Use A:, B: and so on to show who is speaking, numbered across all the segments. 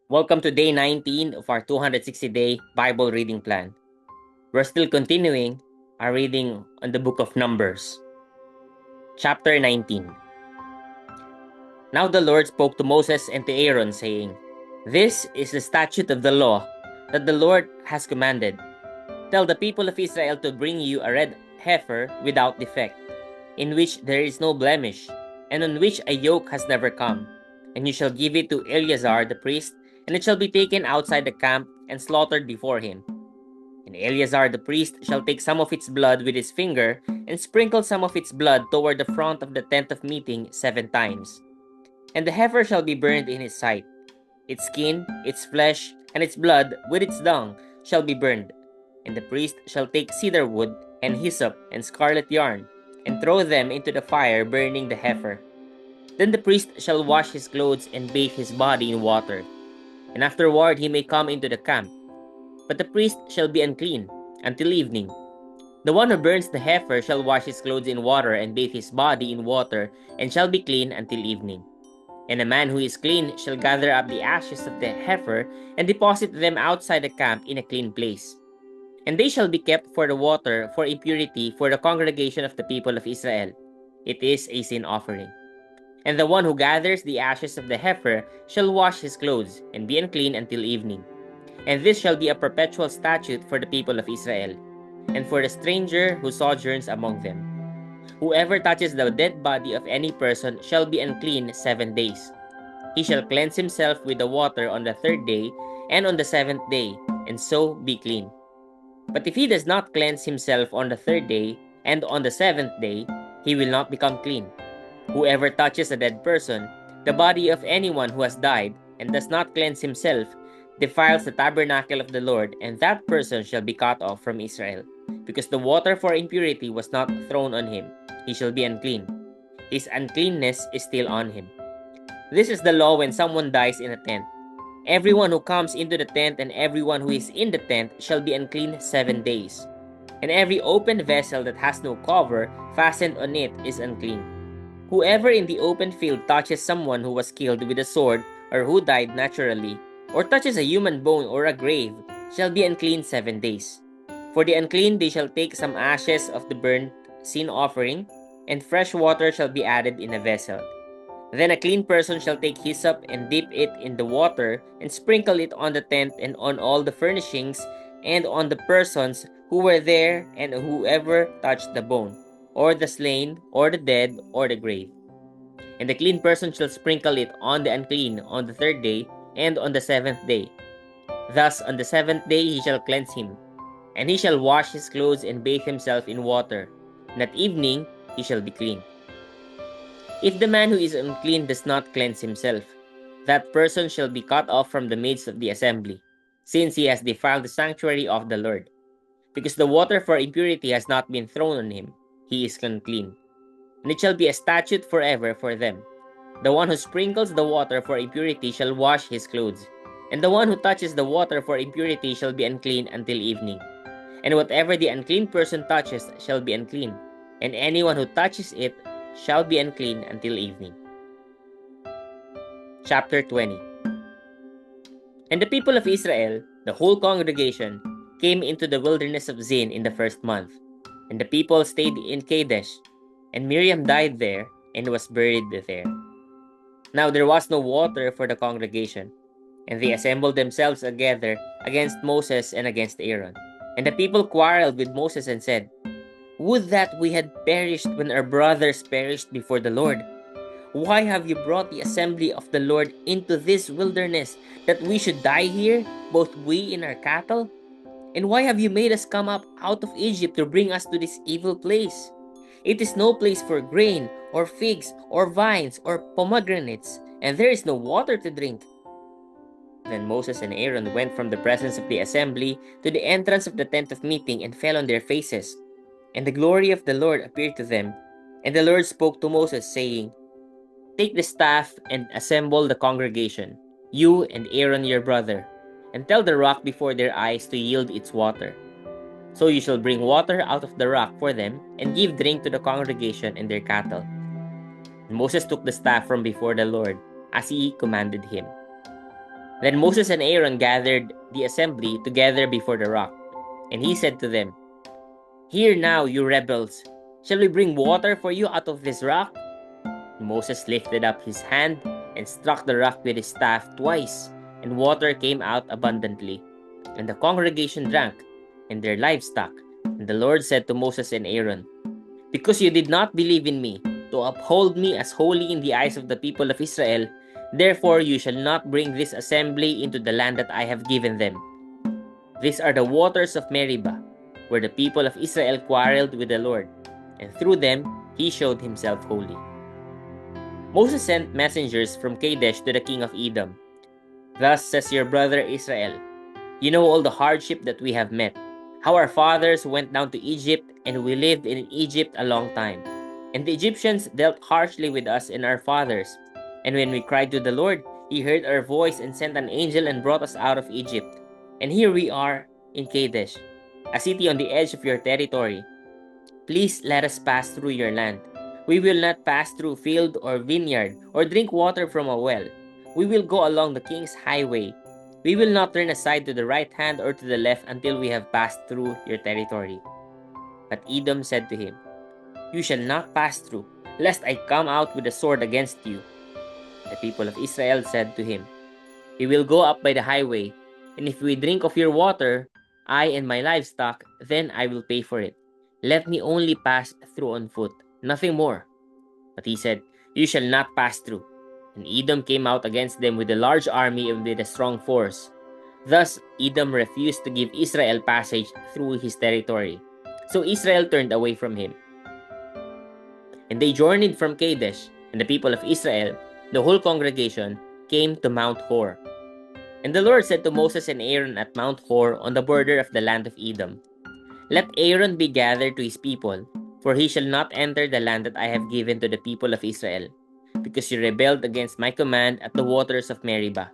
A: Welcome to day 19 of our 260-day Bible reading plan. We're still continuing our reading on the book of Numbers. Chapter 19. Now the Lord spoke to Moses and to Aaron, saying, "This is the statute of the law that the Lord has commanded. Tell the people of Israel to bring you a red heifer without defect, in which there is no blemish, and on which a yoke has never come. And you shall give it to Eleazar the priest, and it shall be taken outside the camp and slaughtered before him. And Eleazar the priest shall take some of its blood with his finger, and sprinkle some of its blood toward the front of the tent of meeting 7 times. And the heifer shall be burned in his sight. Its skin, its flesh, and its blood with its dung shall be burned. And the priest shall take cedar wood, and hyssop, and scarlet yarn, and throw them into the fire, burning the heifer. Then the priest shall wash his clothes and bathe his body in water. And afterward he may come into the camp. But the priest shall be unclean until evening. The one who burns the heifer shall wash his clothes in water and bathe his body in water, and shall be clean until evening. And a man who is clean shall gather up the ashes of the heifer and deposit them outside the camp in a clean place. And they shall be kept for the water for impurity for the congregation of the people of Israel. It is a sin offering. And the one who gathers the ashes of the heifer shall wash his clothes and be unclean until evening. And this shall be a perpetual statute for the people of Israel, and for the stranger who sojourns among them. Whoever touches the dead body of any person shall be unclean 7 days. He shall cleanse himself with the water on the 3rd day and on the 7th day, and so be clean. But if he does not cleanse himself on the 3rd day and on the 7th day, he will not become clean. Whoever touches a dead person, the body of anyone who has died, and does not cleanse himself, defiles the tabernacle of the Lord, and that person shall be cut off from Israel, because the water for impurity was not thrown on him. He shall be unclean. His uncleanness is still on him. This is the law when someone dies in a tent. Everyone who comes into the tent and everyone who is in the tent shall be unclean 7 days. And every open vessel that has no cover fastened on it is unclean. Whoever in the open field touches someone who was killed with a sword or who died naturally, or touches a human bone or a grave, shall be unclean 7 days. For the unclean they shall take some ashes of the burnt sin offering, and fresh water shall be added in a vessel. Then a clean person shall take hyssop and dip it in the water, and sprinkle it on the tent and on all the furnishings, and on the persons who were there, and whoever touched the bone, or the slain, or the dead, or the grave. And the clean person shall sprinkle it on the unclean on the 3rd day, and on the 7th day. Thus on the 7th day he shall cleanse him, and he shall wash his clothes and bathe himself in water, and at evening he shall be clean. If the man who is unclean does not cleanse himself, that person shall be cut off from the midst of the assembly, since he has defiled the sanctuary of the Lord. Because the water for impurity has not been thrown on him, he is unclean. And it shall be a statute forever for them. The one who sprinkles the water for impurity shall wash his clothes, and the one who touches the water for impurity shall be unclean until evening. And whatever the unclean person touches shall be unclean, and anyone who touches it shall be unclean until evening. Chapter 20. And the people of Israel, the whole congregation, came into the wilderness of Zin in the 1st month. And the people stayed in Kadesh, and Miriam died there and was buried there. Now there was no water for the congregation, and they assembled themselves together against Moses and against Aaron. And the people quarreled with Moses and said, "Would that we had perished when our brothers perished before the Lord. Why have you brought the assembly of the Lord into this wilderness, that we should die here, both we and our cattle? And why have you made us come up out of Egypt to bring us to this evil place? It is no place for grain, or figs, or vines, or pomegranates, and there is no water to drink." Then Moses and Aaron went from the presence of the assembly to the entrance of the tent of meeting and fell on their faces. And the glory of the Lord appeared to them. And the Lord spoke to Moses, saying, "Take the staff and assemble the congregation, you and Aaron your brother, and tell the rock before their eyes to yield its water. So you shall bring water out of the rock for them, and give drink to the congregation and their cattle." And Moses took the staff from before the Lord, as he commanded him. Then Moses and Aaron gathered the assembly together before the rock, and he said to them, "Hear now, you rebels, shall we bring water for you out of this rock?" Moses lifted up his hand and struck the rock with his staff twice, and water came out abundantly. And the congregation drank, and their livestock. And the Lord said to Moses and Aaron, "Because you did not believe in me, to uphold me as holy in the eyes of the people of Israel, therefore you shall not bring this assembly into the land that I have given them. These are the waters of Meribah, where the people of Israel quarreled with the Lord, and through them he showed himself holy." Moses sent messengers from Kadesh to the king of Edom. "Thus says your brother Israel, you know all the hardship that we have met, how our fathers went down to Egypt, and we lived in Egypt a long time. And the Egyptians dealt harshly with us and our fathers. And when we cried to the Lord, he heard our voice and sent an angel and brought us out of Egypt. And here we are in Kadesh, a city on the edge of your territory. Please let us pass through your land. We will not pass through field or vineyard or drink water from a well. We will go along the king's highway. We will not turn aside to the right hand or to the left until we have passed through your territory." But Edom said to him, "You shall not pass through, lest I come out with a sword against you." The people of Israel said to him, "We will go up by the highway, and if we drink of your water, I and my livestock, then I will pay for it. Let me only pass through on foot, nothing more." But he said, "You shall not pass through." And Edom came out against them with a large army and with a strong force. Thus Edom refused to give Israel passage through his territory. So Israel turned away from him. And they journeyed from Kadesh, and the people of Israel, the whole congregation, came to Mount Hor. And the Lord said to Moses and Aaron at Mount Hor on the border of the land of Edom, "Let Aaron be gathered to his people, for he shall not enter the land that I have given to the people of Israel, because you rebelled against my command at the waters of Meribah.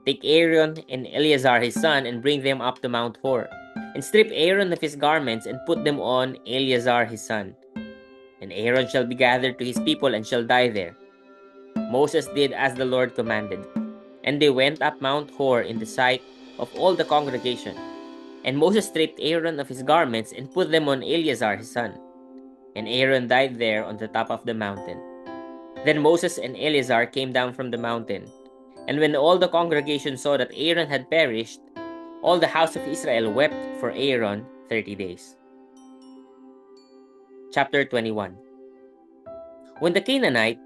A: Take Aaron and Eleazar his son and bring them up to Mount Hor, and strip Aaron of his garments and put them on Eleazar his son. And Aaron shall be gathered to his people and shall die there." Moses did as the Lord commanded, and they went up Mount Hor in the sight of all the congregation. And Moses stripped Aaron of his garments and put them on Eleazar his son. And Aaron died there on the top of the mountain. Then Moses and Eleazar came down from the mountain. And when all the congregation saw that Aaron had perished, all the house of Israel wept for Aaron 30 days. Chapter 21. When the Canaanite,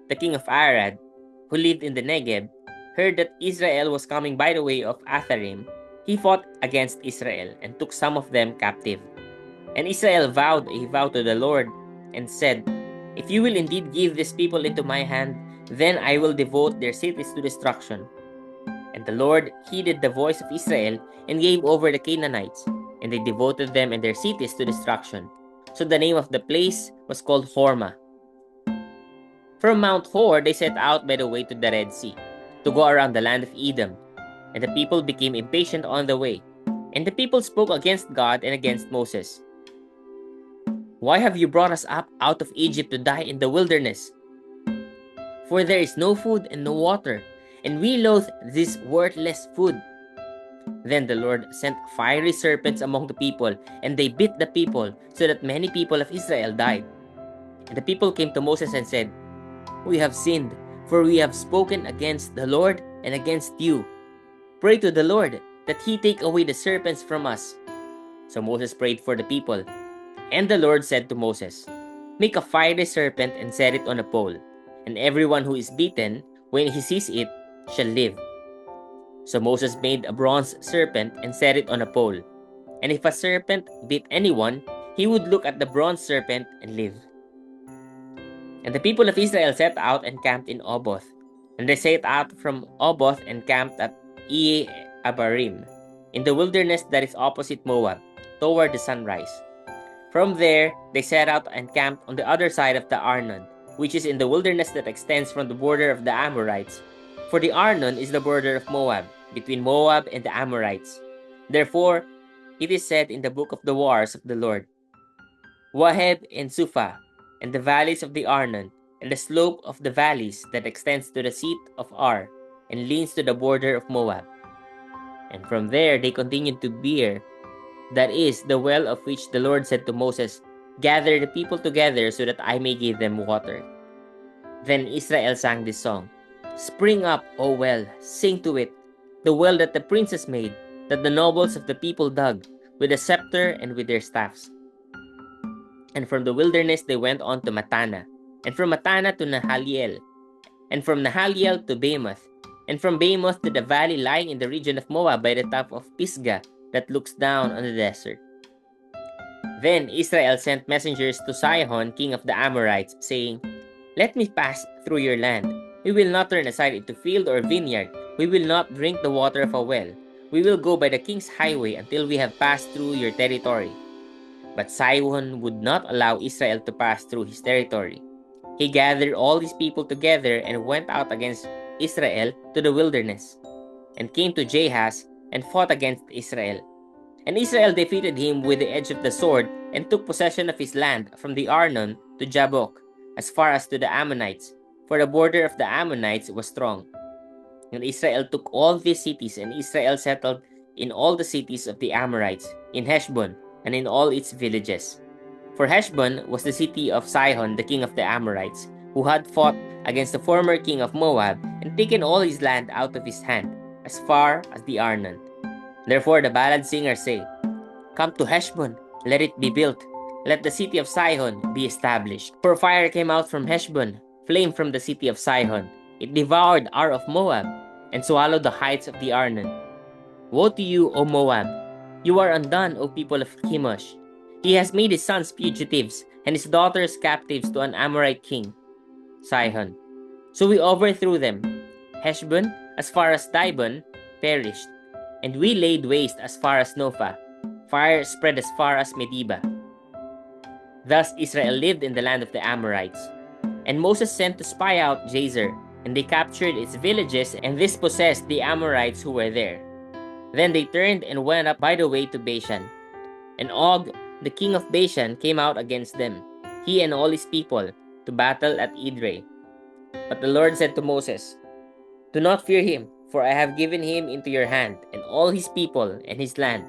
A: the king of Arad, who lived in the Negeb, heard that Israel was coming by the way of Atharim, he fought against Israel and took some of them captive. And Israel vowed a vow to the Lord and said, "If you will indeed give these people into my hand, then I will devote their cities to destruction." And the Lord heeded the voice of Israel and gave over the Canaanites, and they devoted them and their cities to destruction. So the name of the place was called Hormah. From Mount Hor they set out by the way to the Red Sea, to go around the land of Edom. And the people became impatient on the way. And the people spoke against God and against Moses. "Why have you brought us up out of Egypt to die in the wilderness? For there is no food and no water, and we loathe this worthless food." Then the Lord sent fiery serpents among the people, and they bit the people, so that many people of Israel died. And the people came to Moses and said, "We have sinned, for we have spoken against the Lord and against you. Pray to the Lord that he take away the serpents from us." So Moses prayed for the people. And the Lord said to Moses, "Make a fiery serpent and set it on a pole, and everyone who is bitten, when he sees it, shall live." So Moses made a bronze serpent and set it on a pole. And if a serpent bit anyone, he would look at the bronze serpent and live. And the people of Israel set out and camped in Oboth. And they set out from Oboth and camped at Abarim, in the wilderness that is opposite Moab, toward the sunrise. From there, they set out and camped on the other side of the Arnon, which is in the wilderness that extends from the border of the Amorites. For the Arnon is the border of Moab, between Moab and the Amorites. Therefore, it is said in the book of the wars of the Lord, "Waheb and Suphah, and the valleys of the Arnon, and the slope of the valleys that extends to the seat of Ar, and leans to the border of Moab. And from there they continued to Beer, that is, the well of which the Lord said to Moses, Gather the people together so that I may give them water. Then Israel sang this song, Spring up, O well, sing to it, the well that the princes made, that the nobles of the people dug, with a scepter and with their staffs. And from the wilderness they went on to Matana, and from Matana to Nahaliel, and from Nahaliel to Bamoth, and from Bamoth to the valley lying in the region of Moab by the top of Pisgah that looks down on the desert. Then Israel sent messengers to Sihon, king of the Amorites, saying, Let me pass through your land. We will not turn aside into field or vineyard. We will not drink the water of a well. We will go by the king's highway until we have passed through your territory. But Sihon would not allow Israel to pass through his territory. He gathered all his people together and went out against Israel to the wilderness, and came to Jahaz and fought against Israel. And Israel defeated him with the edge of the sword and took possession of his land from the Arnon to Jabbok, as far as to the Ammonites, for the border of the Ammonites was strong. And Israel took all these cities, and Israel settled in all the cities of the Amorites, in Heshbon, and in all its villages. For Heshbon was the city of Sihon, the king of the Amorites, who had fought against the former king of Moab, and taken all his land out of his hand, as far as the Arnon. Therefore the ballad singers say, Come to Heshbon, let it be built. Let the city of Sihon be established. For fire came out from Heshbon, flame from the city of Sihon. It devoured Ar of Moab, and swallowed the heights of the Arnon. Woe to you, O Moab! You are undone, O people of Chemosh. He has made his sons fugitives, and his daughters captives to an Amorite king, Sihon. So we overthrew them. Heshbon, as far as Dibon, perished, and we laid waste as far as Nophah. Fire spread as far as Medeba. Thus Israel lived in the land of the Amorites. And Moses sent to spy out Jazer, and they captured its villages and dispossessed the Amorites who were there. Then they turned and went up by the way to Bashan. And Og, the king of Bashan, came out against them, he and all his people, to battle at Edrei. But the Lord said to Moses, Do not fear him, for I have given him into your hand, and all his people and his land.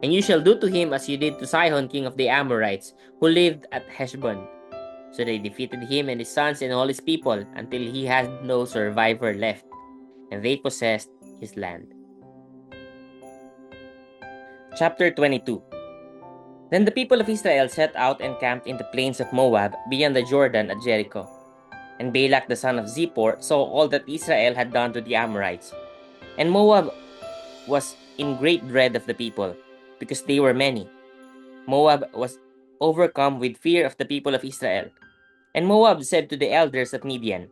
A: And you shall do to him as you did to Sihon king of the Amorites, who lived at Heshbon. So they defeated him and his sons and all his people, until he had no survivor left, and they possessed his land. Chapter 22. Then the people of Israel set out and camped in the plains of Moab, beyond the Jordan at Jericho. And Balak the son of Zippor saw all that Israel had done to the Amorites. And Moab was in great dread of the people, because they were many. Moab was overcome with fear of the people of Israel. And Moab said to the elders of Midian,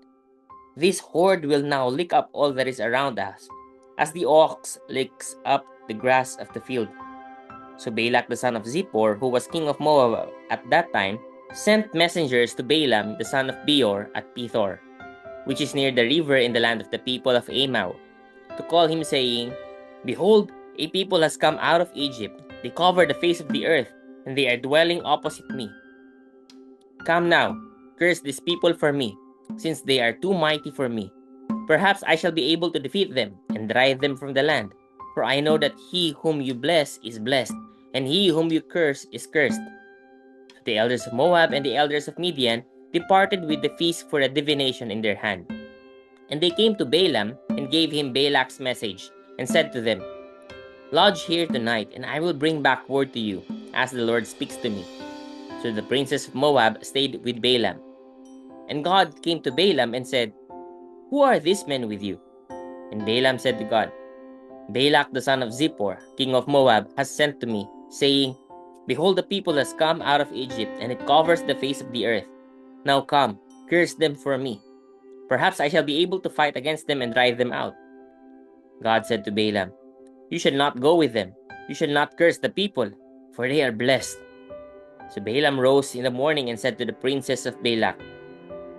A: This horde will now lick up all that is around us, as the ox licks up the grass of the field. So Balak the son of Zippor, who was king of Moab at that time, sent messengers to Balaam the son of Beor at Pethor, which is near the river in the land of the people of Ammon, to call him, saying, Behold, a people has come out of Egypt. They cover the face of the earth, and they are dwelling opposite me. Come now, curse these people for me, since they are too mighty for me. Perhaps I shall be able to defeat them and drive them from the land. For I know that he whom you bless is blessed, and he whom you curse is cursed. So the elders of Moab and the elders of Midian departed with the feast for a divination in their hand. And they came to Balaam and gave him Balak's message, and said to them, Lodge here tonight, and I will bring back word to you, as the Lord speaks to me. So the princes of Moab stayed with Balaam. And God came to Balaam and said, Who are these men with you? And Balaam said to God, Balak the son of Zippor, king of Moab, has sent to me, saying, Behold, the people has come out of Egypt, and it covers the face of the earth. Now come, curse them for me. Perhaps I shall be able to fight against them and drive them out. God said to Balaam, You shall not go with them. You shall not curse the people, for they are blessed. So Balaam rose in the morning and said to the princes of Balak,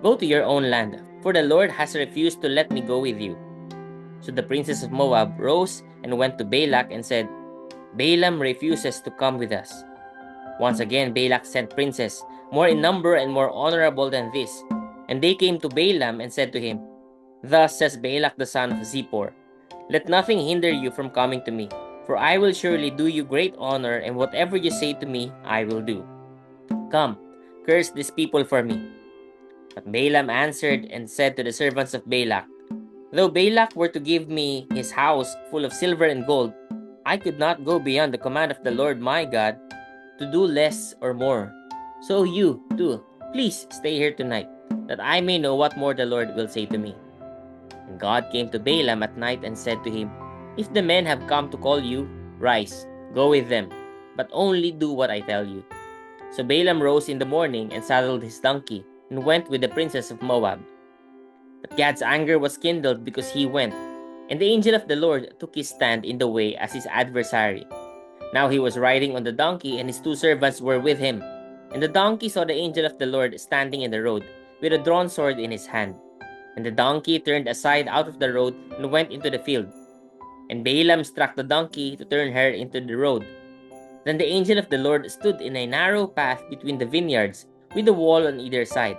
A: Go to your own land, for the Lord has refused to let me go with you. So the princes of Moab rose and went to Balak and said, Balaam refuses to come with us. Once again Balak sent princes, more in number and more honorable than this, and they came to Balaam and said to him, Thus says Balak the son of Zippor, let nothing hinder you from coming to me, for I will surely do you great honor, and whatever you say to me, I will do. Come, curse this people for me. But Balaam answered and said to the servants of Balak, though Balak were to give me his house full of silver and gold, I could not go beyond the command of the Lord my God to do less or more. So you, too, please stay here tonight, that I may know what more the Lord will say to me. And God came to Balaam at night and said to him, if the men have come to call you, rise, go with them, but only do what I tell you. So Balaam rose in the morning and saddled his donkey, and went with the princess of Moab. But Gad's anger was kindled because he went, and the angel of the Lord took his stand in the way as his adversary. Now he was riding on the donkey, and his two servants were with him. And the donkey saw the angel of the Lord standing in the road, with a drawn sword in his hand. And the donkey turned aside out of the road and went into the field. And Balaam struck the donkey to turn her into the road. Then the angel of the Lord stood in a narrow path between the vineyards, with a wall on either side.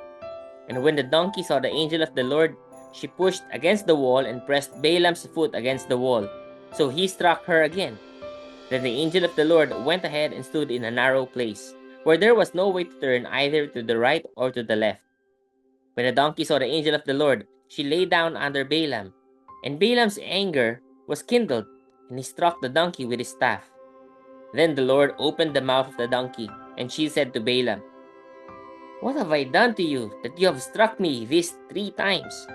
A: And when the donkey saw the angel of the Lord, she pushed against the wall and pressed Balaam's foot against the wall. So he struck her again. Then the angel of the Lord went ahead and stood in a narrow place, where there was no way to turn either to the right or to the left. When the donkey saw the angel of the Lord, she lay down under Balaam. And Balaam's anger was kindled, and he struck the donkey with his staff. Then the Lord opened the mouth of the donkey, and she said to Balaam, what have I done to you, that you have struck me these 3 times?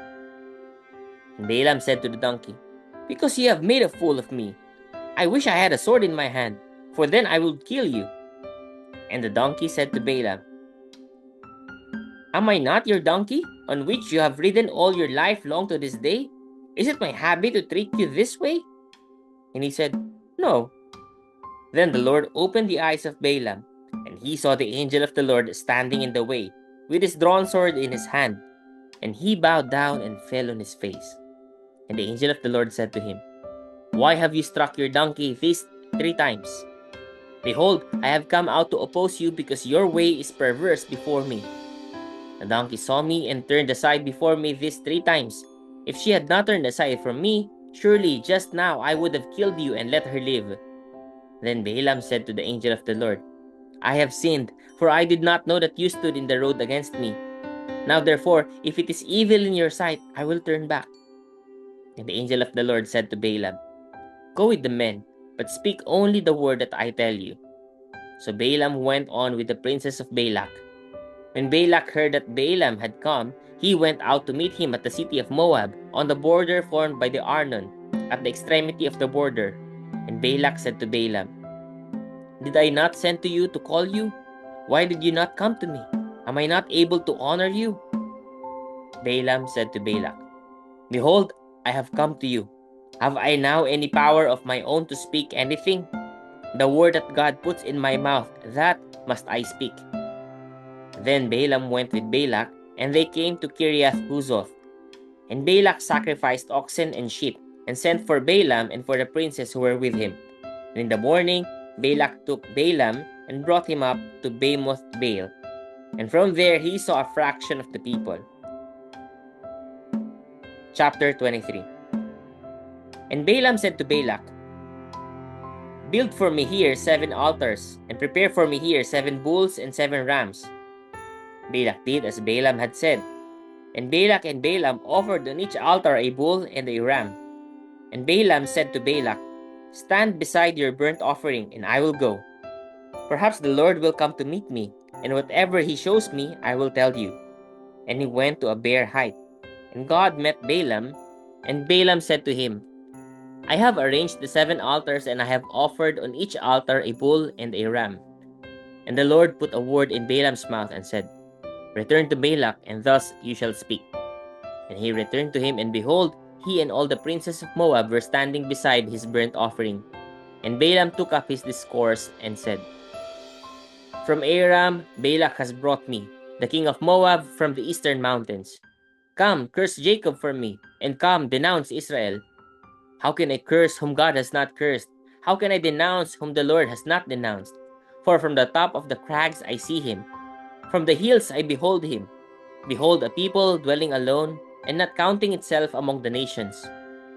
A: And Balaam said to the donkey, because you have made a fool of me. I wish I had a sword in my hand, for then I would kill you. And the donkey said to Balaam, am I not your donkey, on which you have ridden all your life long to this day? Is it my habit to treat you this way? And he said, no. Then the Lord opened the eyes of Balaam, and he saw the angel of the Lord standing in the way, with his drawn sword in his hand. And he bowed down and fell on his face. And the angel of the Lord said to him, why have you struck your donkey these 3 times? Behold, I have come out to oppose you, because your way is perverse before me. The donkey saw me and turned aside before me these 3 times. If she had not turned aside from me, surely just now I would have killed you and let her live. Then Balaam said to the angel of the Lord, I have sinned, for I did not know that you stood in the road against me. Now therefore, if it is evil in your sight, I will turn back. And the angel of the Lord said to Balaam, go with the men, but speak only the word that I tell you. So Balaam went on with the princess of Balak. When Balak heard that Balaam had come, he went out to meet him at the city of Moab, on the border formed by the Arnon, at the extremity of the border. And Balak said to Balaam, did I not send to you to call you? Why did you not come to me? Am I not able to honor you? Balaam said to Balak, behold, I have come to you. Have I now any power of my own to speak anything? The word that God puts in my mouth, that must I speak. Then Balaam went with Balak, and they came to Kiriath Huzoth. And Balak sacrificed oxen and sheep, and sent for Balaam and for the princes who were with him. And in the morning, Balak took Balaam and brought him up to Bamoth Baal. And from there he saw a fraction of the people. Chapter 23. And Balaam said to Balak, build for me here 7 altars, and prepare for me here 7 bulls and 7 rams. Balak did as Balaam had said. And Balak and Balaam offered on each altar a bull and a ram. And Balaam said to Balak, stand beside your burnt offering, and I will go. Perhaps the Lord will come to meet me, and whatever he shows me, I will tell you. And he went to a bare height. And God met Balaam, and Balaam said to him, I have arranged the 7 altars, and I have offered on each altar a bull and a ram. And the Lord put a word in Balaam's mouth and said, return to Balak, and thus you shall speak. And he returned to him, and behold, he and all the princes of Moab were standing beside his burnt offering. And Balaam took up his discourse and said, from Aram, Balak has brought me, the king of Moab, from the eastern mountains. Come, curse Jacob for me, and come, denounce Israel. How can I curse whom God has not cursed? How can I denounce whom the Lord has not denounced? For from the top of the crags I see him. From the hills I behold him. Behold, a people dwelling alone, and not counting itself among the nations.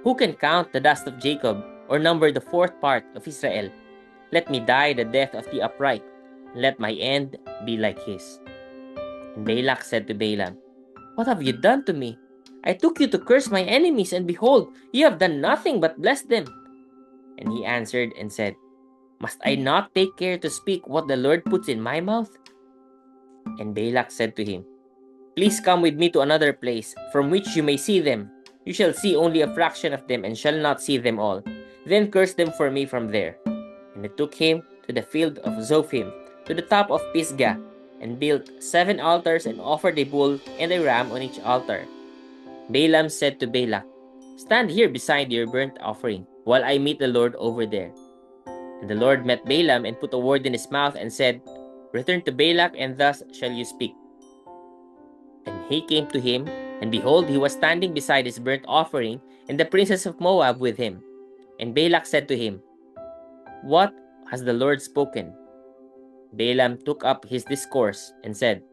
A: Who can count the dust of Jacob, or number the fourth part of Israel? Let me die the death of the upright, and let my end be like his." And Balak said to Balaam, "What have you done to me? I took you to curse my enemies, and behold, you have done nothing but bless them." And he answered and said, "Must I not take care to speak what the Lord puts in my mouth?" And Balak said to him, "Please come with me to another place, from which you may see them. You shall see only a fraction of them, and shall not see them all. Then curse them for me from there." And he took him to the field of Zophim, to the top of Pisgah, and built 7 altars, and offered a bull and a ram on each altar. Balaam said to Balak, "Stand here beside your burnt offering, while I meet the Lord over there." And the Lord met Balaam and put a word in his mouth and said, "Return to Balak, and thus shall you speak." And he came to him, and behold, he was standing beside his burnt offering, and the princess of Moab with him. And Balak said to him, "What has the Lord spoken?" Balaam took up his discourse and said,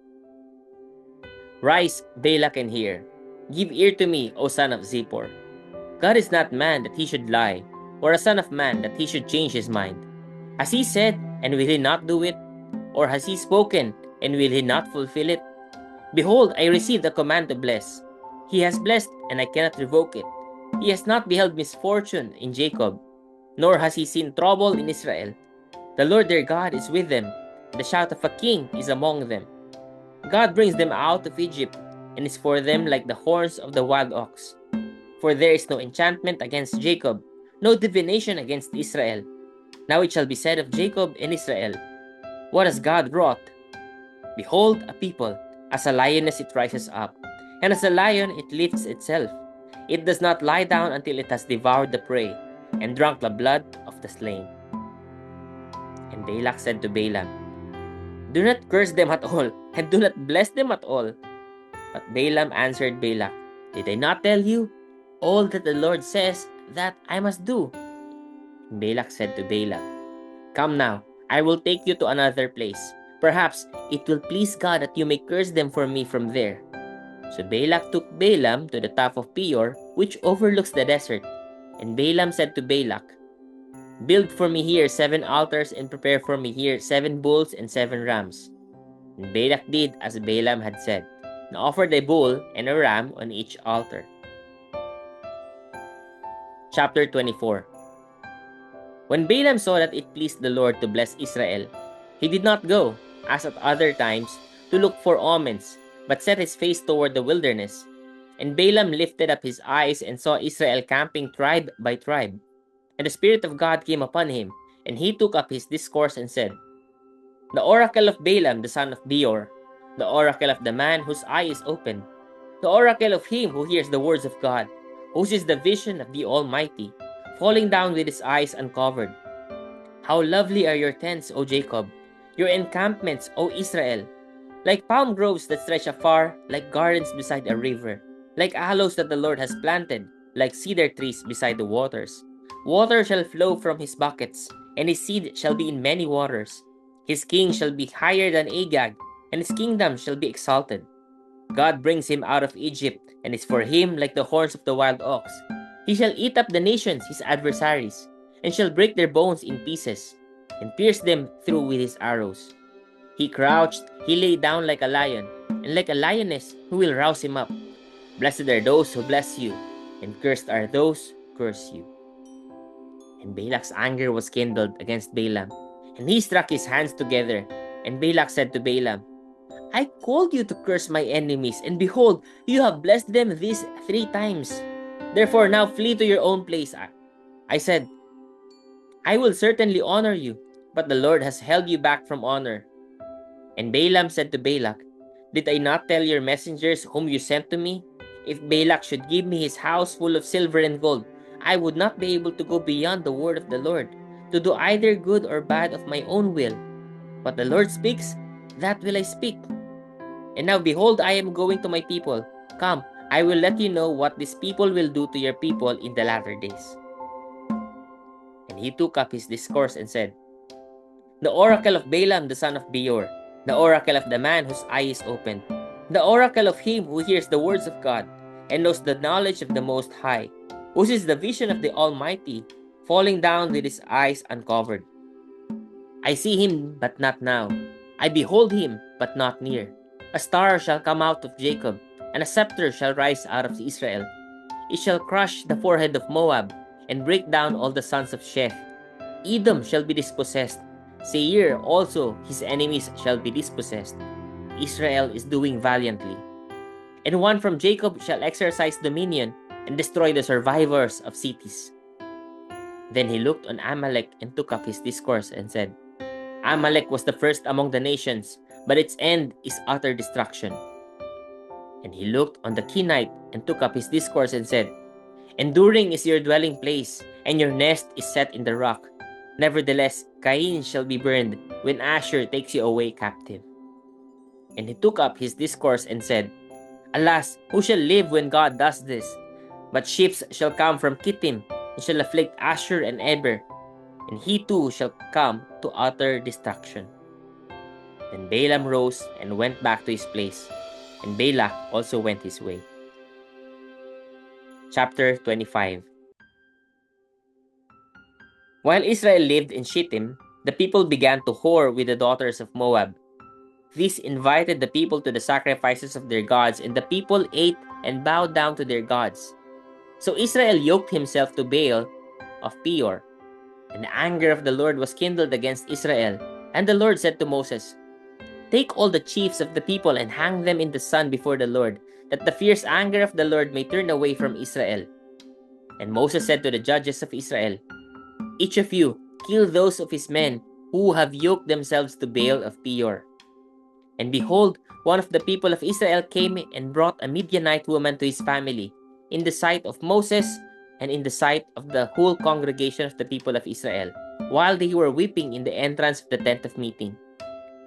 A: "Rise, Balak, and hear. Give ear to me, O son of Zippor. God is not man that he should lie, or a son of man that he should change his mind. Has he said, and will he not do it? Or has he spoken, and will he not fulfill it? Behold, I received a command to bless. He has blessed, and I cannot revoke it. He has not beheld misfortune in Jacob, nor has he seen trouble in Israel. The Lord their God is with them. The shout of a king is among them. God brings them out of Egypt, and is for them like the horns of the wild ox. For there is no enchantment against Jacob, no divination against Israel. Now it shall be said of Jacob and Israel, what has God wrought? Behold, a people, as a lioness it rises up, and as a lion it lifts itself. It does not lie down until it has devoured the prey, and drunk the blood of the slain." And Balak said to Balaam, "Do not curse them at all, and do not bless them at all." But Balaam answered Balak, "Did I not tell you? All that the Lord says, that I must do." And Balak said to Balaam, "Come now, I will take you to another place. Perhaps it will please God that you may curse them for me from there." So Balak took Balaam to the top of Peor, which overlooks the desert. And Balaam said to Balak, "Build for me here 7 altars, and prepare for me here 7 bulls and 7 rams." And Balak did as Balaam had said, and offered a bull and a ram on each altar. Chapter 24. When Balaam saw that it pleased the Lord to bless Israel, he did not go, as at other times, to look for omens, but set his face toward the wilderness. And Balaam lifted up his eyes and saw Israel camping tribe by tribe. And the Spirit of God came upon him, and he took up his discourse and said, "The oracle of Balaam the son of Beor, the oracle of the man whose eye is open, the oracle of him who hears the words of God, who sees the vision of the Almighty, falling down with his eyes uncovered. How lovely are your tents, O Jacob, your encampments, O Israel! Like palm groves that stretch afar, like gardens beside a river, like aloes that the Lord has planted, like cedar trees beside the waters. Water shall flow from his buckets, and his seed shall be in many waters. His king shall be higher than Agag, and his kingdom shall be exalted. God brings him out of Egypt, and is for him like the horns of the wild ox. He shall eat up the nations, his adversaries, and shall break their bones in pieces, and pierce them through with his arrows. He crouched, he lay down like a lion, and like a lioness, who will rouse him up? Blessed are those who bless you, and cursed are those who curse you." And Balak's anger was kindled against Balaam, and he struck his hands together. And Balak said to Balaam, "I called you to curse my enemies, and behold, you have blessed them these 3 times. Therefore now flee to your own place." I said, "I will certainly honor you, but the Lord has held you back from honor." And Balaam said to Balak, "Did I not tell your messengers whom you sent to me? If Balak should give me his house full of silver and gold, I would not be able to go beyond the word of the Lord, to do either good or bad of my own will. What the Lord speaks, that will I speak. And now behold, I am going to my people. Come, I will let you know what this people will do to your people in the latter days." And he took up his discourse and said, "The oracle of Balaam the son of Beor, the oracle of the man whose eye is open, the oracle of him who hears the words of God, and knows the knowledge of the Most High, who sees the vision of the Almighty, falling down with his eyes uncovered. I see him, but not now. I behold him, but not near. A star shall come out of Jacob, and a scepter shall rise out of Israel. It shall crush the forehead of Moab, and break down all the sons of Sheth. Edom shall be dispossessed. Seir also, his enemies, shall be dispossessed. Israel is doing valiantly. And one from Jacob shall exercise dominion, and destroy the survivors of cities. Then he looked on Amalek and took up his discourse and said, Amalek was the first among the nations, but its end is utter destruction. And he looked on the Kenite and took up his discourse and said, Enduring is your dwelling place, and your nest is set in the rock. Nevertheless, Cain shall be burned when Asshur takes you away captive. And he took up his discourse and said, Alas, who shall live when God does this? But ships shall come from Kittim, and shall afflict Asshur and Eber, and he too shall come to utter destruction. Then Balaam rose and went back to his place, and Balak also went his way. Chapter 25. While Israel lived in Shittim, the people began to whore with the daughters of Moab. This invited the people to the sacrifices of their gods, and the people ate and bowed down to their gods. So Israel yoked himself to Baal of Peor, and the anger of the Lord was kindled against Israel. And the Lord said to Moses, Take all the chiefs of the people and hang them in the sun before the Lord, that the fierce anger of the Lord may turn away from Israel. And Moses said to the judges of Israel, Each of you kill those of his men who have yoked themselves to Baal of Peor. And behold, one of the people of Israel came and brought a Midianite woman to his family, in the sight of Moses and in the sight of the whole congregation of the people of Israel, while they were weeping in the entrance of the tent of meeting.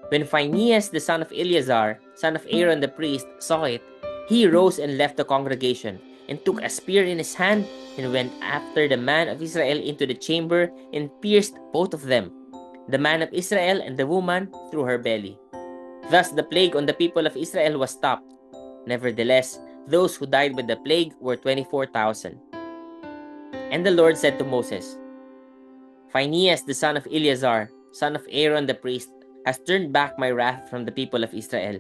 A: When Phinehas the son of Eleazar, son of Aaron the priest, saw it, he rose and left the congregation, and took a spear in his hand, and went after the man of Israel into the chamber, and pierced both of them, the man of Israel and the woman, through her belly. Thus the plague on the people of Israel was stopped. Nevertheless, those who died by the plague were 24,000. And the Lord said to Moses, Phinehas the son of Eleazar, son of Aaron the priest, has turned back my wrath from the people of Israel,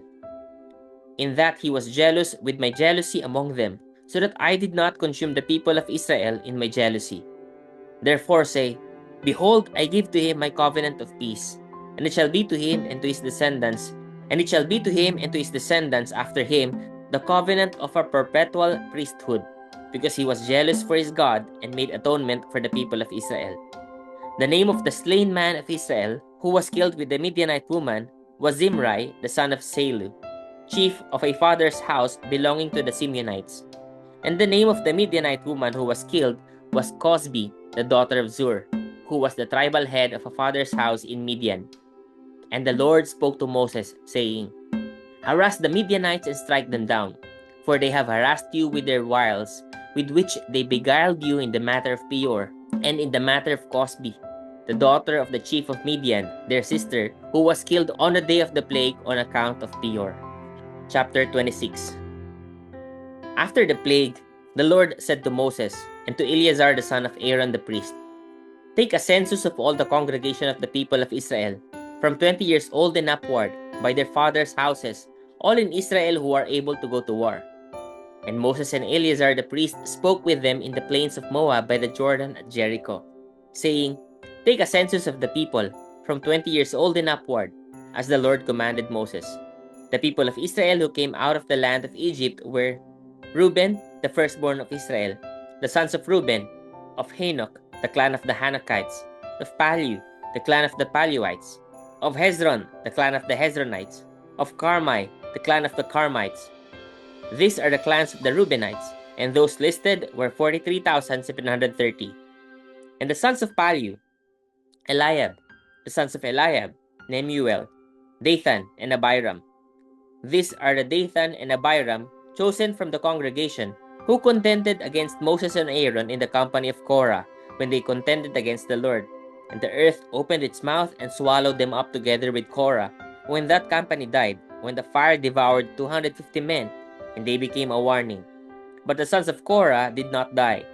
A: in that he was jealous with my jealousy among them, so that I did not consume the people of Israel in my jealousy. Therefore say, Behold, I give to him my covenant of peace, and it shall be to him and to his descendants, and it shall be to him and to his descendants after him the covenant of a perpetual priesthood, because he was jealous for his God and made atonement for the people of Israel. The name of the slain man of Israel, who was killed with the Midianite woman, was Zimri, the son of Salu, chief of a father's house belonging to the Simeonites. And the name of the Midianite woman who was killed was Cosbi, the daughter of Zur, who was the tribal head of a father's house in Midian. And the Lord spoke to Moses, saying, Harass the Midianites and strike them down, for they have harassed you with their wiles, with which they beguiled you in the matter of Peor, and in the matter of Cosbi, the daughter of the chief of Midian, their sister, who was killed on the day of the plague on account of Peor. Chapter 26. After the plague, the Lord said to Moses and to Eleazar the son of Aaron the priest, Take a census of all the congregation of the people of Israel, from 20 years old and upward, by their fathers' houses, all in Israel who are able to go to war. And Moses and Eleazar the priest spoke with them in the plains of Moab by the Jordan at Jericho, saying, Take a census of the people, from 20 years old and upward, as the Lord commanded Moses. The people of Israel who came out of the land of Egypt were Reuben, the firstborn of Israel, the sons of Reuben, of Hanok, the clan of the Hanokites, of Palu, the clan of the Paluites, of Hezron, the clan of the Hezronites, of Carmi, the clan of the Carmites. These are the clans of the Reubenites, and those listed were 43,730. And the sons of Palu, Eliab, the sons of Eliab, Nemuel, Dathan, and Abiram. These are the Dathan and Abiram, chosen from the congregation, who contended against Moses and Aaron in the company of Korah, when they contended against the Lord. And the earth opened its mouth and swallowed them up together with Korah, when that company died, when the fire devoured 250 men, and they became a warning. But the sons of Korah did not die.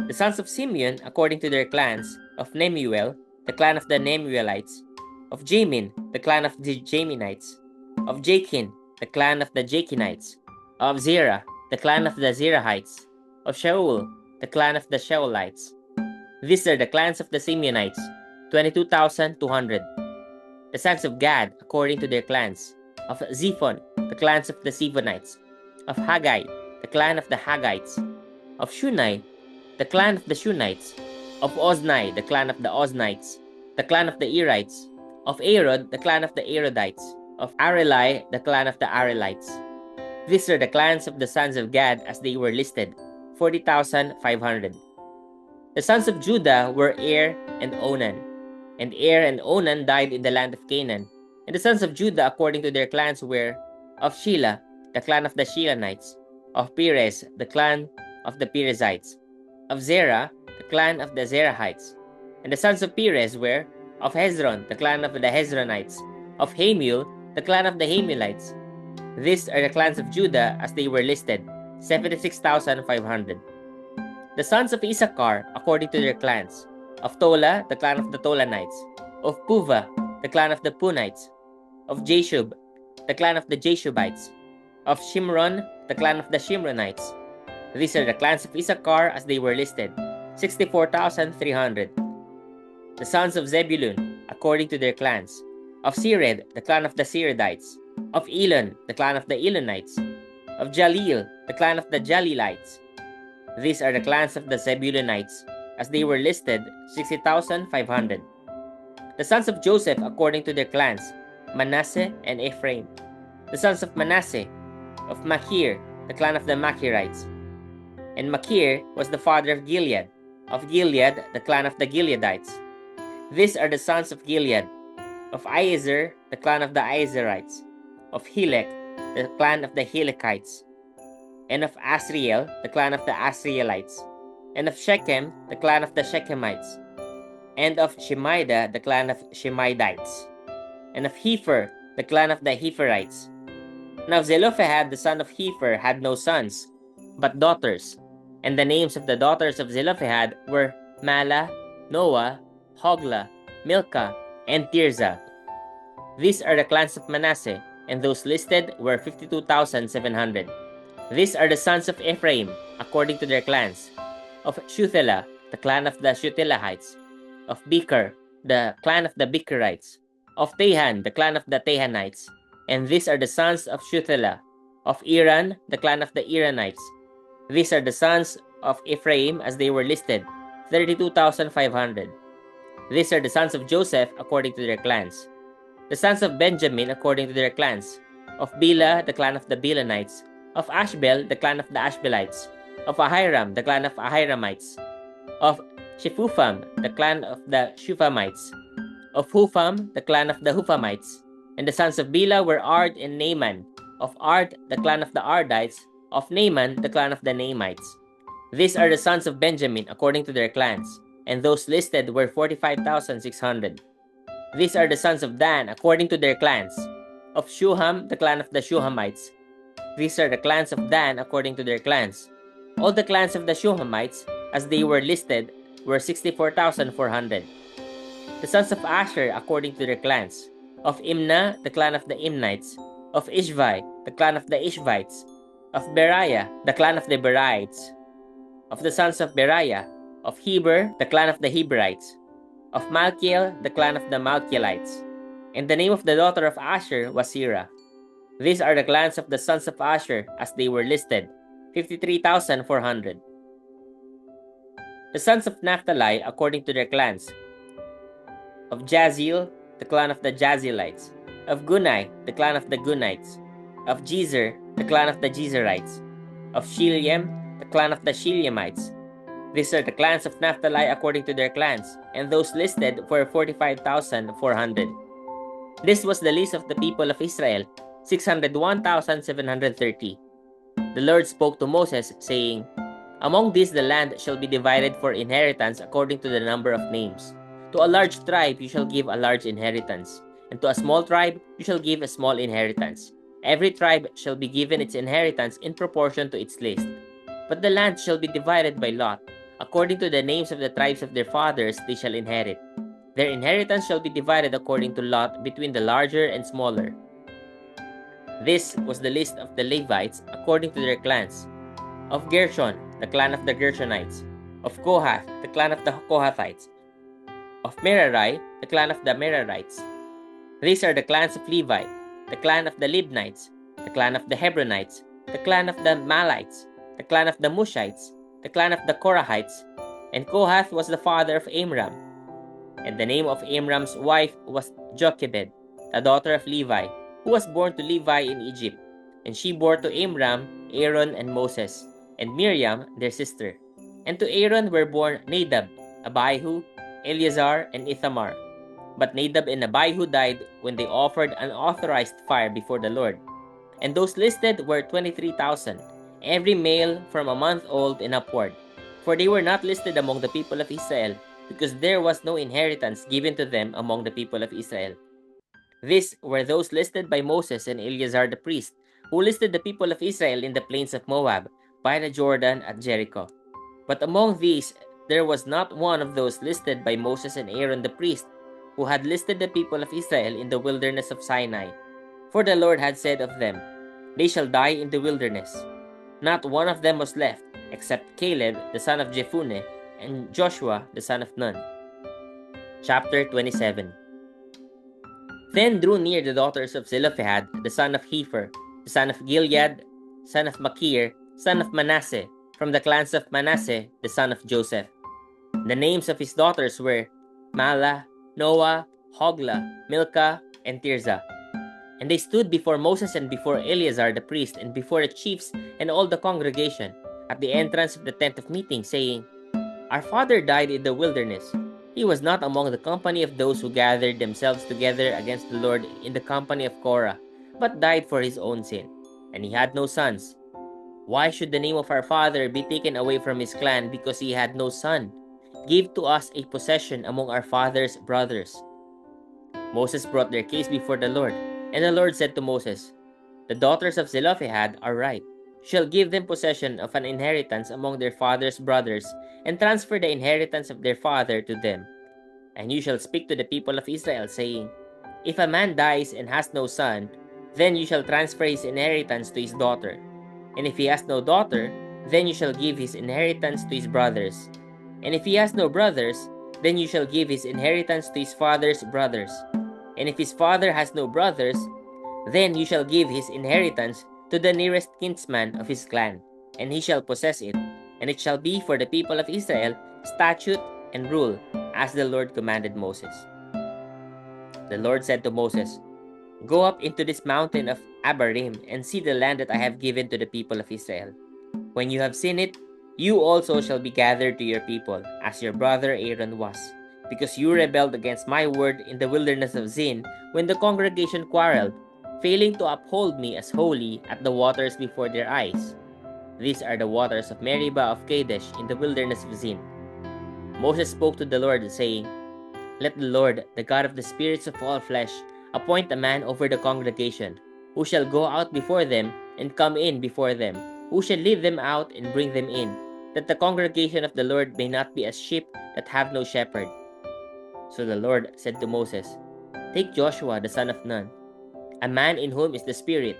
A: The sons of Simeon, according to their clans, of Nemuel, the clan of the Nemuelites, of Jamin, the clan of the Jaminites, of Jachin, the clan of the Jachinites, of Zerah, the clan of the Zerahites, of Shaul, the clan of the Shaulites. These are the clans of the Simeonites, 22,200. The sons of Gad, according to their clans, of Zephon, the clans of the Zephonites, of Haggai, the clan of the Haggites, of Shunai, the clan of the Shunites, of Ozni, the clan of the Oznites, the clan of the Erites, of Arod, the clan of the Arodites, of Arelai, the clan of the Arelites. These are the clans of the sons of Gad as they were listed, 40,500. The sons of Judah were Er and Onan. And Er and Onan died in the land of Canaan. And the sons of Judah according to their clans were of Shelah, the clan of the Shelanites, of Perez, the clan of the Perizzites, of Zerah, the clan of the Zerahites. And the sons of Perez were of Hezron, the clan of the Hezronites, of Hamul, the clan of the Hamulites. These are the clans of Judah as they were listed, 76,500. The sons of Issachar according to their clans, of Tola, the clan of the Tolanites, of Puva, the clan of the Punites, of Jashub, the clan of the Jashubites, of Shimron, the clan of the Shimronites. These are the clans of Issachar as they were listed, 64,300. The sons of Zebulun, according to their clans, of Sered, the clan of the Seredites, of Elon, the clan of the Elonites, of Jaleel, the clan of the Jaleelites. These are the clans of the Zebulunites, as they were listed, 60,500. The sons of Joseph, according to their clans, Manasseh and Ephraim. The sons of Manasseh, of Machir, the clan of the Machirites. And Machir was the father of Gilead, the clan of the Gileadites. These are the sons of Gilead, of Iezer, the clan of the Iezerites, of Helek, the clan of the Helekites, and of Asriel, the clan of the Asrielites, and of Shechem, the clan of the Shechemites, and of Shemida, the clan of Shemidites, and of Hepher, the clan of the Hepherites. Now Zelophehad, the son of Hepher, had no sons, but daughters, and the names of the daughters of Zelophehad were Mala, Noah, Hoglah, Milcah, and Tirzah. These are the clans of Manasseh, and those listed were 52,700. These are the sons of Ephraim, according to their clans, of Shuthelah, the clan of the Shuthelahites, of Becher, the clan of the Becherites, of Tehan, the clan of the Tehanites. And these are the sons of Shuthelah, of Iran, the clan of the Iranites. These are the sons of Ephraim as they were listed, 32,500. These are the sons of Joseph according to their clans. The sons of Benjamin according to their clans, of Bela, the clan of the Belanites, of Ashbel, the clan of the Ashbelites, of Ahiram, the clan of Ahiramites, of Shephupham, the clan of the Shuphamites, of Hupham, the clan of the Huphamites. And the sons of Bela were Ard and Naaman, of Ard, the clan of the Ardites, of Naaman, the clan of the Naamites. These are the sons of Benjamin according to their clans, and those listed were 45,600. These are the sons of Dan according to their clans, of Shuham, the clan of the Shuhamites. These are the clans of Dan according to their clans. All the clans of the Shuhamites, as they were listed, were 64,400. The sons of Asher according to their clans, of Imnah, the clan of the Imnites, of Ishvi, the clan of the Ishvites, of Beriah, the clan of the Berites, of the sons of Beriah, of Heber, the clan of the Heberites, of Malkiel, the clan of the Malkielites. And the name of the daughter of Asher was Serah. These are the clans of the sons of Asher as they were listed, 53,400. The sons of Naphtali according to their clans, of Jazeel, the clan of the Jazelites, of Gunai, the clan of the Gunites, of Jezer, the clan of the Jezerites, of Shilem, the clan of the Shilemites. These are the clans of Naphtali according to their clans, and those listed were 45,400. This was the list of the people of Israel, 601,730. The Lord spoke to Moses, saying, Among these the land shall be divided for inheritance according to the number of names. To a large tribe you shall give a large inheritance, and to a small tribe you shall give a small inheritance. Every tribe shall be given its inheritance in proportion to its list. But the land shall be divided by lot. According to the names of the tribes of their fathers, they shall inherit. Their inheritance shall be divided according to lot between the larger and smaller. This was the list of the Levites according to their clans. Of Gershon, the clan of the Gershonites. Of Kohath, the clan of the Kohathites. Of Merari, the clan of the Merarites. These are the clans of Levi, the clan of the Libnites, the clan of the Hebronites, the clan of the Malites, the clan of the Mushites, the clan of the Korahites. And Kohath was the father of Amram. And the name of Amram's wife was Jochebed, the daughter of Levi, who was born to Levi in Egypt. And she bore to Amram Aaron and Moses, and Miriam their sister. And to Aaron were born Nadab, Abihu, Eleazar, and Ithamar. But Nadab and Abihu died when they offered unauthorized fire before the Lord. And those listed were 23,000, every male from a month old and upward. For they were not listed among the people of Israel, because there was no inheritance given to them among the people of Israel. These were those listed by Moses and Eleazar the priest, who listed the people of Israel in the plains of Moab, by the Jordan at Jericho. But among these, there was not one of those listed by Moses and Aaron the priest, who had listed the people of Israel in the wilderness of Sinai. For the Lord had said of them, "They shall die in the wilderness." Not one of them was left, except Caleb the son of Jephunneh and Joshua the son of Nun. Chapter 27. Then drew near the daughters of Zelophehad, the son of Hepher, the son of Gilead, son of Machir, son of Manasseh, from the clans of Manasseh, the son of Joseph. The names of his daughters were Mahlah, Noah, Hoglah, Milcah, and Tirzah. And they stood before Moses and before Eleazar the priest and before the chiefs and all the congregation at the entrance of the tent of meeting, saying, "Our father died in the wilderness. He was not among the company of those who gathered themselves together against the Lord in the company of Korah, but died for his own sin. And he had no sons. Why should the name of our father be taken away from his clan because he had no son? Give to us a possession among our father's brothers." Moses brought their case before the Lord, and the Lord said to Moses, "The daughters of Zelophehad are right. You shall give them possession of an inheritance among their father's brothers, and transfer the inheritance of their father to them. And you shall speak to the people of Israel, saying, If a man dies and has no son, then you shall transfer his inheritance to his daughter. And if he has no daughter, then you shall give his inheritance to his brothers. And if he has no brothers, then you shall give his inheritance to his father's brothers. And if his father has no brothers, then you shall give his inheritance to the nearest kinsman of his clan, and he shall possess it. And it shall be for the people of Israel statute and rule, as the Lord commanded Moses." The Lord said to Moses, "Go up into this mountain of Abarim, and see the land that I have given to the people of Israel. When you have seen it, you also shall be gathered to your people, as your brother Aaron was, because you rebelled against my word in the wilderness of Zin, when the congregation quarreled, failing to uphold me as holy at the waters before their eyes. These are the waters of Meribah of Kadesh in the wilderness of Zin." Moses spoke to the Lord, saying, "Let the Lord, the God of the spirits of all flesh, appoint a man over the congregation, who shall go out before them and come in before them, who shall lead them out and bring them in, that the congregation of the Lord may not be as sheep that have no shepherd." So the Lord said to Moses, "Take Joshua the son of Nun, a man in whom is the Spirit,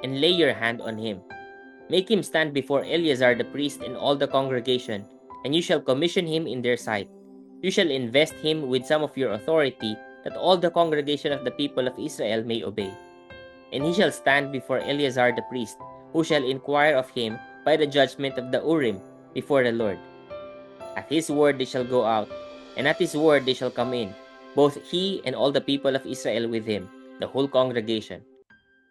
A: and lay your hand on him. Make him stand before Eleazar the priest and all the congregation, and you shall commission him in their sight. You shall invest him with some of your authority, that all the congregation of the people of Israel may obey. And he shall stand before Eleazar the priest, who shall inquire of him by the judgment of the Urim before the Lord. At his word they shall go out, and at his word they shall come in, both he and all the people of Israel with him, the whole congregation."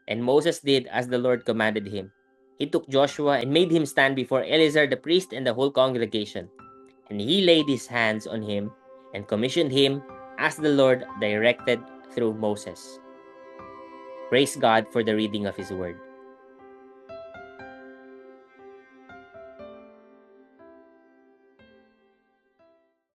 A: And Moses did as the Lord commanded him. He took Joshua and made him stand before Eleazar the priest and the whole congregation. And he laid his hands on him and commissioned him as the Lord directed through Moses. Praise God for the reading of his word.